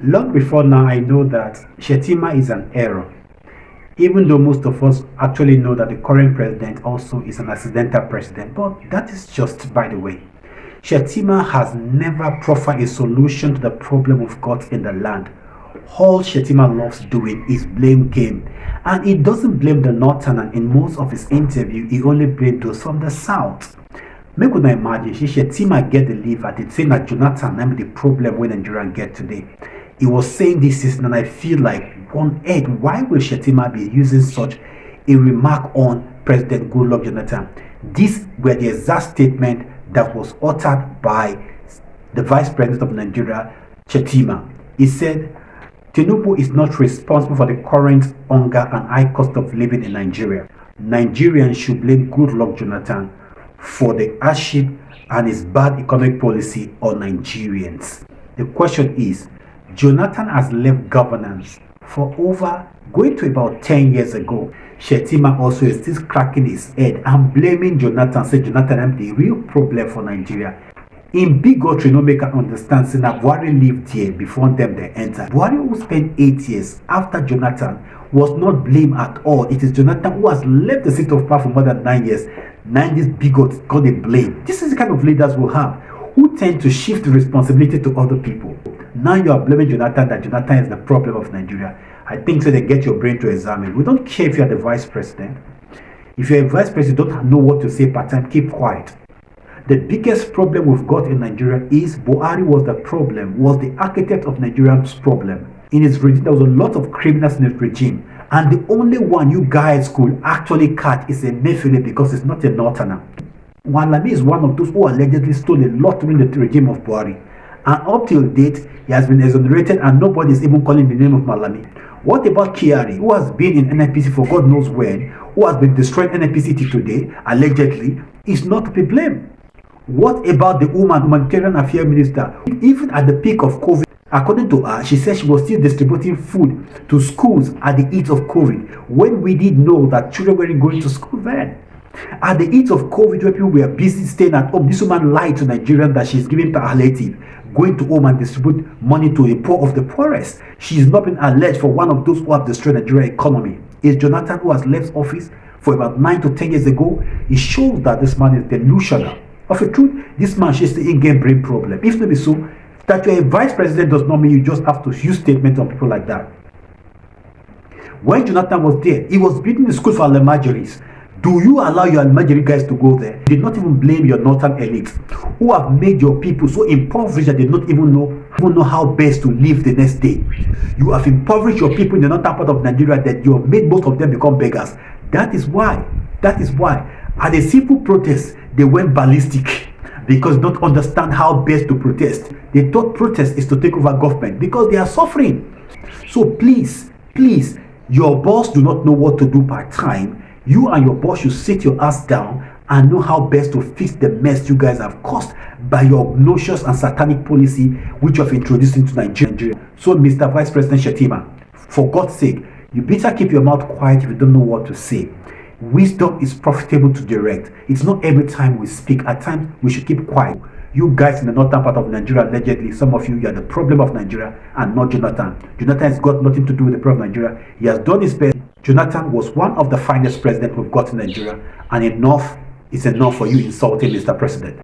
Long before now, I know that Shittima is an error, even though most of us actually know that the current president also is an accidental president, but that is just by the way. Shittima has never proffered a solution to the problem we've got in the land. All Shittima loves doing is blame game, and he doesn't blame the northern, and in most of his interview, he only blames those from the south. Make una imagine, Shittima get the leave at it saying that Jonathan am the problem when Nigerian get today. He was saying this season, and I feel like one head, why will Shittima be using such a remark on President Goodluck Jonathan? These were the exact statement that was uttered by the Vice President of Nigeria, Shittima. He said, Tinubu is not responsible for the current hunger and high cost of living in Nigeria. Nigerians should blame Goodluck Jonathan for the hardship and his bad economic policy on Nigerians. The question is, Jonathan has left governance for over going to about 10 years ago. Shittima also is still cracking his head and blaming Jonathan, say Jonathan is the real problem for Nigeria. In bigotry, no make understand say that Buhari lived here before them they enter. Buhari who spent 8 years after Jonathan was not blamed at all. It is Jonathan who has left the seat of power for more than 9 years. Now these bigots got the blame. This is the kind of leaders we'll have, who tend to shift the responsibility to other people. Now you are blaming Jonathan that Jonathan is the problem of Nigeria. I think so they get your brain to examine. We don't care if you are the vice president. If you're a vice president, you don't know what to say part time, keep quiet. The biggest problem we've got in Nigeria is Buhari was the problem, was the architect of Nigeria's problem. In his regime, there was a lot of criminals in his regime. And the only one you guys could actually catch is a Mayfield because it's not a northerner. Malami is one of those who allegedly stole a lot during the regime of Buhari. And up till date, he has been exonerated and nobody is even calling the name of Malami. What about Kiari, who has been in NNPC for God knows when, who has been destroying NNPC till today, allegedly, is not to be blamed? What about the woman, humanitarian affairs minister? Even at the peak of COVID, according to her, she said she was still distributing food to schools at the height of COVID, when we did know that children weren't going to school then. At the height of COVID, when people were busy staying at home, this woman lied to Nigerians that she's giving palliative, going to home and distribute money to the poor of the poorest. She is not been alleged for one of those who have destroyed the Nigerian economy. Is Jonathan, who has left office for about 9 to 10 years ago? It shows that this man is delusional. Of the truth, this man shares the in-game brain problem. If not be so, that you're a vice president does not mean you just have to use statements on people like that. When Jonathan was there, he was building the school for Almajiris. Do you allow your Almajiri guys to go there? Did not even blame your northern elites, who have made your people so impoverished that they don't even know how best to live the next day. You have impoverished your people in the northern part of Nigeria that you have made most of them become beggars. That is why at a simple protest, they went ballistic because they don't understand how best to protest. They thought protest is to take over government because they are suffering. So please, your boss do not know what to do part time. You and your boss should sit your ass down and know how best to fix the mess you guys have caused by your obnoxious and satanic policy which you have introduced into Nigeria. So Mr. Vice President Shittima, for God's sake, you better keep your mouth quiet if you don't know what to say. Wisdom is profitable to direct. It's not every time we speak. At times, we should keep quiet. You guys in the northern part of Nigeria, allegedly, some of you are the problem of Nigeria and not Jonathan. Jonathan has got nothing to do with the problem of Nigeria. He has done his best. Jonathan was one of the finest presidents we've got in Nigeria, and enough is enough for you insulting Mr. President.